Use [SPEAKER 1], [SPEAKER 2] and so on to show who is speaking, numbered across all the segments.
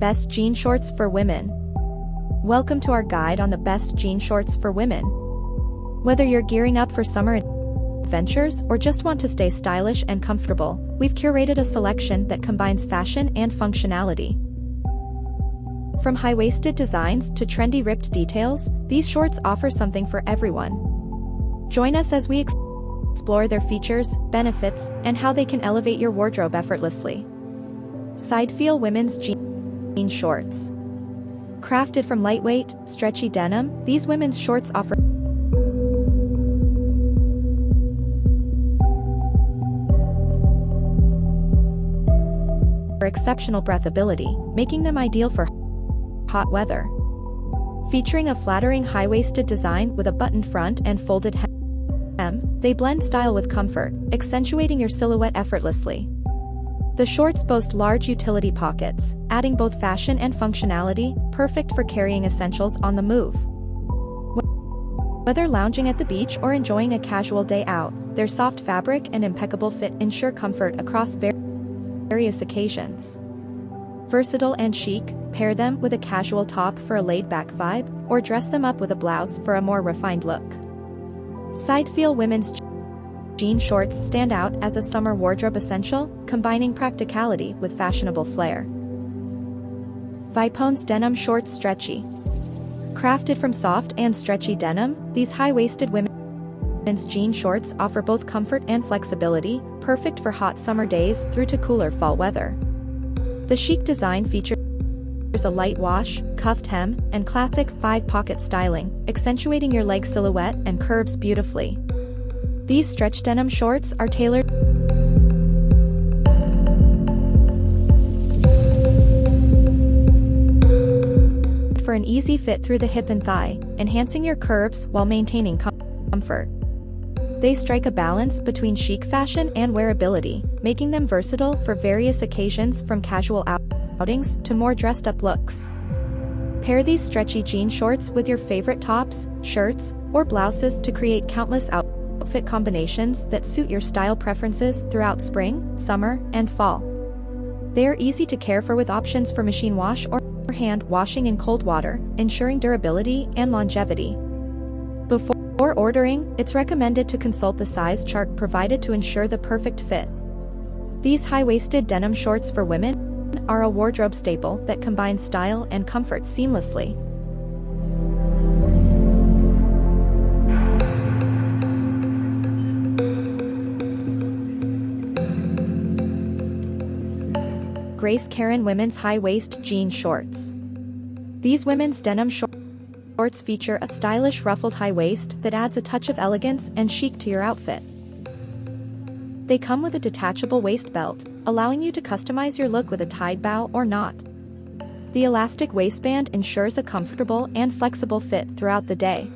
[SPEAKER 1] Best jean shorts for women. Welcome to our guide on the best jean shorts for women. Whether you're gearing up for summer adventures or just want to stay stylish and comfortable, we've curated a selection that combines fashion and functionality. From high-waisted designs to trendy ripped details, these shorts offer something for everyone. Join us as we explore their features, benefits, and how they can elevate your wardrobe effortlessly. Side feel women's jean shorts. Crafted from lightweight, stretchy denim, these women's shorts offer exceptional breathability, making them ideal for hot weather. Featuring a flattering high-waisted design with a buttoned front and folded hem, they blend style with comfort, accentuating your silhouette effortlessly. The shorts boast large utility pockets, adding both fashion and functionality, perfect for carrying essentials on the move. Whether lounging at the beach or enjoying a casual day out, their soft fabric and impeccable fit ensure comfort across various occasions. Versatile and chic, pair them with a casual top for a laid-back vibe, or dress them up with a blouse for a more refined look. Side feel women's jean shorts stand out as a summer wardrobe essential, combining practicality with fashionable flair. Vipone's denim shorts stretchy. Crafted from soft and stretchy denim, these high-waisted women's jean shorts offer both comfort and flexibility, perfect for hot summer days through to cooler fall weather. The chic design features a light wash, cuffed hem, and classic 5-pocket styling, accentuating your leg silhouette and curves beautifully. These stretch denim shorts are tailored for an easy fit through the hip and thigh, enhancing your curves while maintaining comfort. They strike a balance between chic fashion and wearability, making them versatile for various occasions from casual outings to more dressed-up looks. Pair these stretchy jean shorts with your favorite tops, shirts, or blouses to create countless outfit combinations that suit your style preferences throughout spring, summer, and fall. They are easy to care for with options for machine wash or hand washing in cold water, ensuring durability and longevity. Before ordering, it's recommended to consult the size chart provided to ensure the perfect fit. These high-waisted denim shorts for women are a wardrobe staple that combines style and comfort seamlessly. Grace Karen women's high-waist jean shorts. These women's denim shorts feature a stylish ruffled high waist that adds a touch of elegance and chic to your outfit. They come with a detachable waist belt, allowing you to customize your look with a tied bow or knot. The elastic waistband ensures a comfortable and flexible fit throughout the day.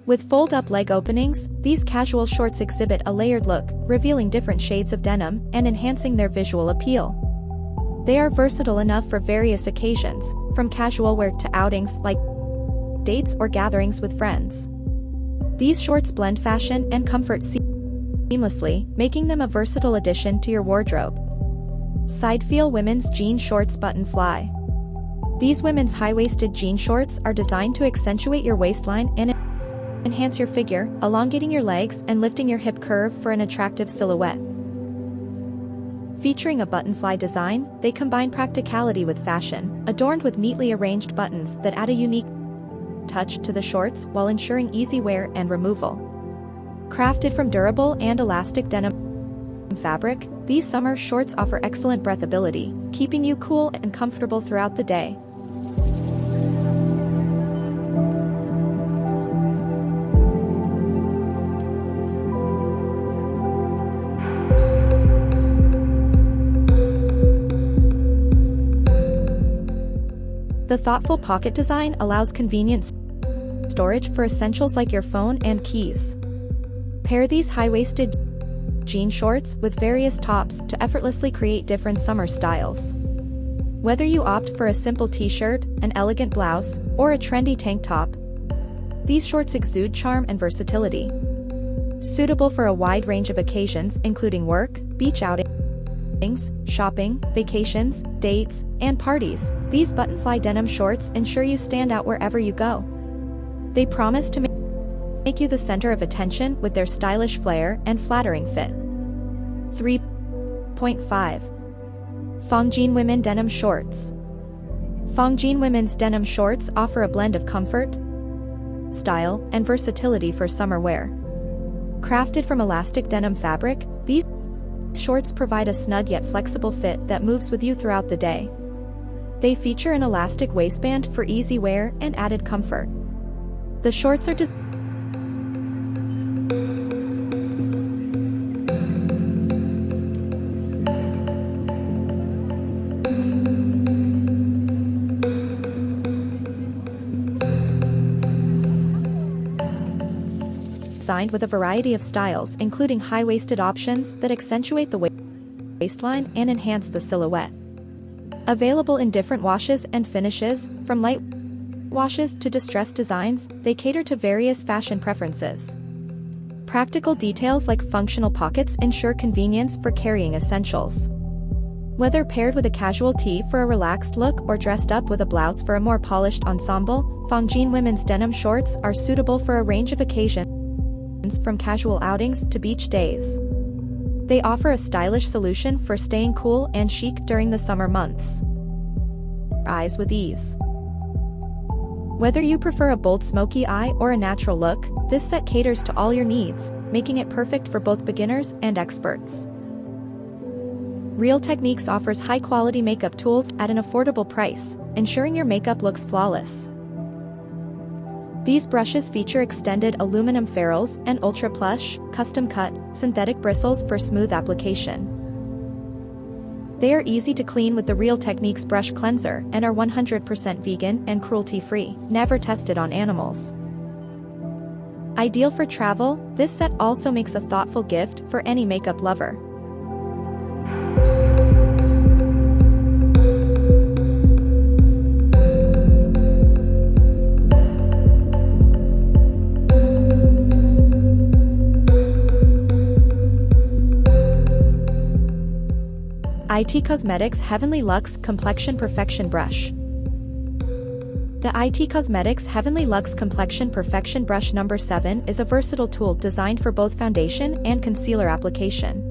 [SPEAKER 1] With fold-up leg openings, these casual shorts exhibit a layered look, revealing different shades of denim and enhancing their visual appeal. They are versatile enough for various occasions, from casual wear to outings like dates or gatherings with friends. These shorts blend fashion and comfort seamlessly, making them a versatile addition to your wardrobe. Side feel women's jean shorts button fly. These women's high-waisted jean shorts are designed to accentuate your waistline and enhance your figure, elongating your legs and lifting your hip curve for an attractive silhouette. Featuring a button fly design, they combine practicality with fashion, adorned with neatly arranged buttons that add a unique touch to the shorts while ensuring easy wear and removal. Crafted from durable and elastic denim fabric, these summer shorts offer excellent breathability, keeping you cool and comfortable throughout the day. The thoughtful pocket design allows convenient storage for essentials like your phone and keys. Pair these high-waisted jean shorts with various tops to effortlessly create different summer styles. Whether you opt for a simple t-shirt, an elegant blouse, or a trendy tank top, these shorts exude charm and versatility. Suitable for a wide range of occasions including work, beach outings, shopping, vacations, dates, and parties. These buttonfly denim shorts ensure you stand out wherever you go. They promise to make you the center of attention with their stylish flair and flattering fit. 3.5. Fongjean Women Denim Shorts. Fongjean women's denim shorts offer a blend of comfort, style, and versatility for summer wear. Crafted from elastic denim fabric, these shorts provide a snug yet flexible fit that moves with you throughout the day. They feature an elastic waistband for easy wear and added comfort. The shorts are designed with a variety of styles, including high-waisted options that accentuate the waistline and enhance the silhouette. Available in different washes and finishes, from light washes to distressed designs, they cater to various fashion preferences. Practical details like functional pockets ensure convenience for carrying essentials. Whether paired with a casual tee for a relaxed look or dressed up with a blouse for a more polished ensemble, Fongjean women's denim shorts are suitable for a range of occasions, from casual outings to beach days. They offer a stylish solution for staying cool and chic during the summer months. Eyes with ease. Whether you prefer a bold smoky eye or a natural look, this set caters to all your needs, making it perfect for both beginners and experts. Real Techniques offers high-quality makeup tools at an affordable price, ensuring your makeup looks flawless. These brushes feature extended aluminum ferrules and ultra-plush, custom-cut, synthetic bristles for smooth application. They are easy to clean with the Real Techniques brush cleanser and are 100% vegan and cruelty-free, never tested on animals. Ideal for travel, this set also makes a thoughtful gift for any makeup lover. IT Cosmetics Heavenly Luxe Complexion Perfection Brush. The IT Cosmetics Heavenly Luxe Complexion Perfection Brush No. 7 is a versatile tool designed for both foundation and concealer application.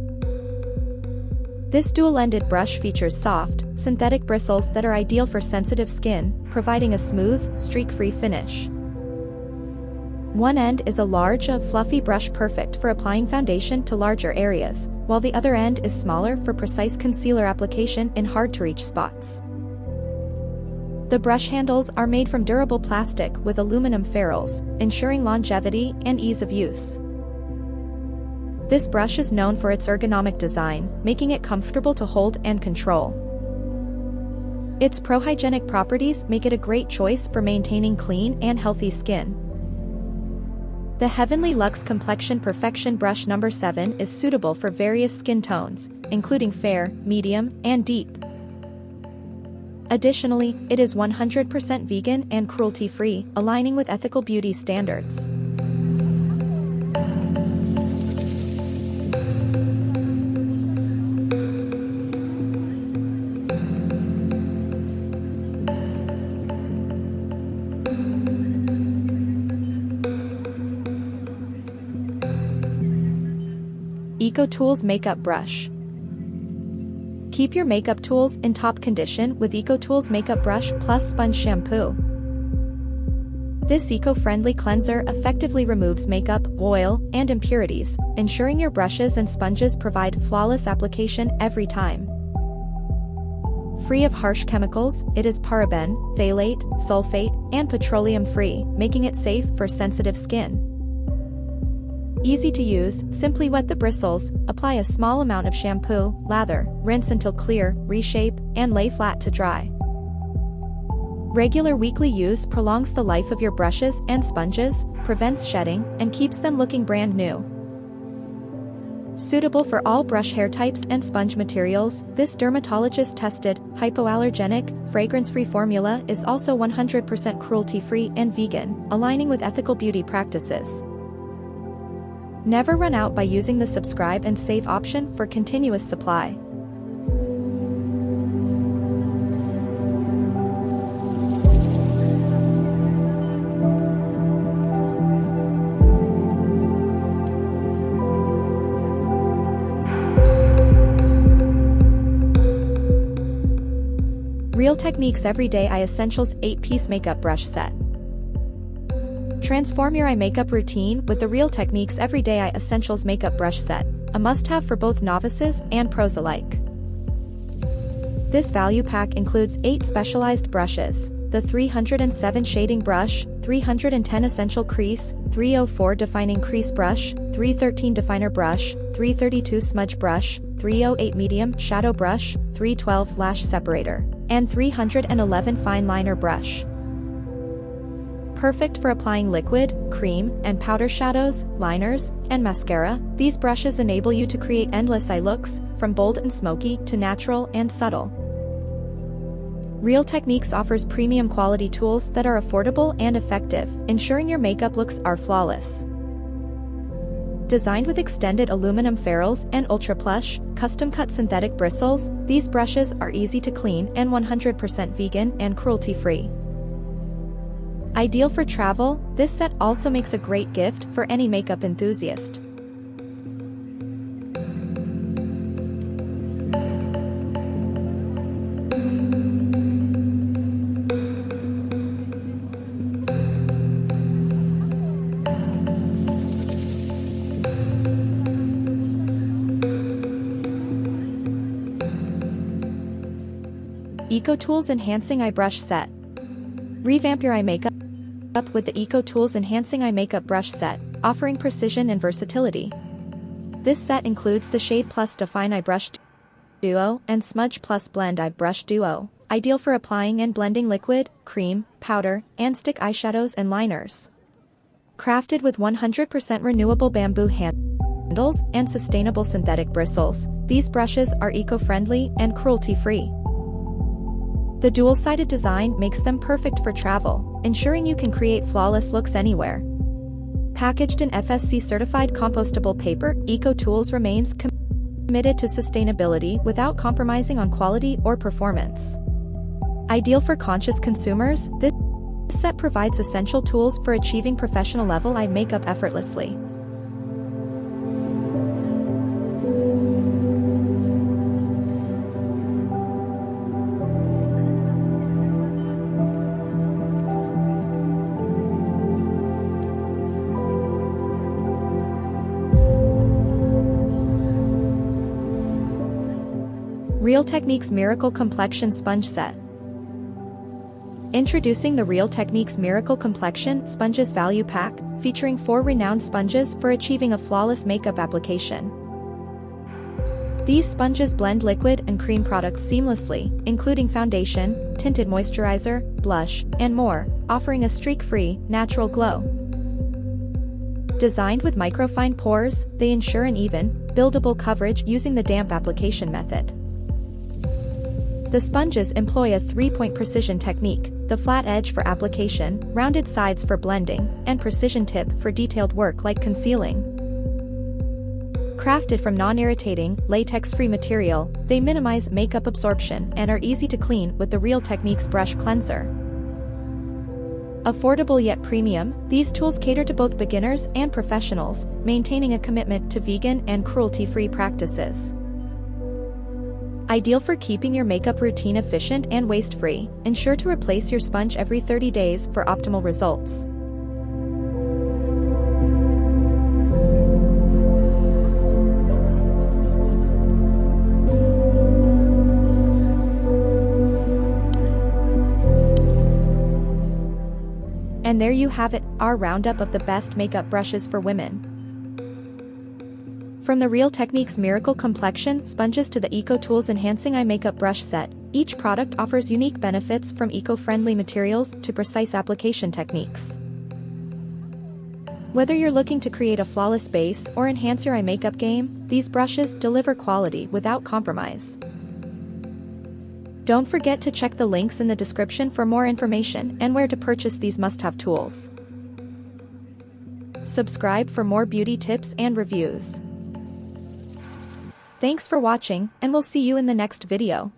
[SPEAKER 1] This dual-ended brush features soft, synthetic bristles that are ideal for sensitive skin, providing a smooth, streak-free finish. One end is a large, fluffy brush perfect for applying foundation to larger areas, while the other end is smaller for precise concealer application in hard-to-reach spots. The brush handles are made from durable plastic with aluminum ferrules, ensuring longevity and ease of use. This brush is known for its ergonomic design, making it comfortable to hold and control. Its pro-hygienic properties make it a great choice for maintaining clean and healthy skin. The Heavenly Luxe Complexion Perfection Brush No. 7 is suitable for various skin tones, including fair, medium, and deep. Additionally, it is 100% vegan and cruelty-free, aligning with ethical beauty standards. EcoTools Makeup Brush. Keep your makeup tools in top condition with EcoTools Makeup Brush Plus Sponge Shampoo. This eco-friendly cleanser effectively removes makeup, oil, and impurities, ensuring your brushes and sponges provide flawless application every time. Free of harsh chemicals, it is paraben, phthalate, sulfate, and petroleum-free, making it safe for sensitive skin. Easy to use, simply wet the bristles, apply a small amount of shampoo, lather, rinse until clear, reshape, and lay flat to dry. Regular weekly use prolongs the life of your brushes and sponges, prevents shedding, and keeps them looking brand new. Suitable for all brush hair types and sponge materials, this dermatologist-tested, hypoallergenic, fragrance-free formula is also 100% cruelty-free and vegan, aligning with ethical beauty practices. Never run out by using the subscribe and save option for continuous supply. Real Techniques Everyday Eye Essentials 8-Piece Makeup Brush Set. Transform your eye makeup routine with the Real Techniques Everyday Eye Essentials Makeup Brush Set, a must-have for both novices and pros alike. This value pack includes 8 specialized brushes: the 307 Shading Brush, 310 Essential Crease, 304 Defining Crease Brush, 313 Definer Brush, 332 Smudge Brush, 308 Medium Shadow Brush, 312 Lash Separator, and 311 Fine Liner Brush. Perfect for applying liquid, cream, and powder shadows, liners, and mascara, these brushes enable you to create endless eye looks, from bold and smoky to natural and subtle. Real Techniques offers premium quality tools that are affordable and effective, ensuring your makeup looks are flawless. Designed with extended aluminum ferrules and ultra-plush, custom-cut synthetic bristles, these brushes are easy to clean and 100% vegan and cruelty-free. Ideal for travel, this set also makes a great gift for any makeup enthusiast. EcoTools Enhancing Eye Brush Set. Revamp your eye makeup with the EcoTools Enhancing Eye Makeup Brush Set, offering precision and versatility. This set includes the Shade Plus Define Eye Brush Duo and Smudge Plus Blend Eye Brush Duo, ideal for applying and blending liquid, cream, powder, and stick eyeshadows and liners. Crafted with 100% renewable bamboo handles and sustainable synthetic bristles, these brushes are eco-friendly and cruelty-free. The dual-sided design makes them perfect for travel, ensuring you can create flawless looks anywhere. Packaged in FSC-certified compostable paper, EcoTools remains committed to sustainability without compromising on quality or performance. Ideal for conscious consumers, this set provides essential tools for achieving professional-level eye makeup effortlessly. Real Techniques Miracle Complexion Sponge Set. Introducing the Real Techniques Miracle Complexion Sponges Value Pack, featuring 4 renowned sponges for achieving a flawless makeup application. These sponges blend liquid and cream products seamlessly, including foundation, tinted moisturizer, blush, and more, offering a streak-free, natural glow. Designed with microfine pores, they ensure an even, buildable coverage using the damp application method. The sponges employ a 3-point precision technique, the flat edge for application, rounded sides for blending, and precision tip for detailed work like concealing. Crafted from non-irritating, latex-free material, they minimize makeup absorption and are easy to clean with the Real Techniques Brush Cleanser. Affordable yet premium, these tools cater to both beginners and professionals, maintaining a commitment to vegan and cruelty-free practices. Ideal for keeping your makeup routine efficient and waste-free, ensure to replace your sponge every 30 days for optimal results. And there you have it, our roundup of the best makeup brushes for women. From the Real Techniques Miracle Complexion Sponges to the EcoTools Enhancing Eye Makeup Brush Set, each product offers unique benefits from eco-friendly materials to precise application techniques. Whether you're looking to create a flawless base or enhance your eye makeup game, these brushes deliver quality without compromise. Don't forget to check the links in the description for more information and where to purchase these must-have tools. Subscribe for more beauty tips and reviews. Thanks for watching, and we'll see you in the next video.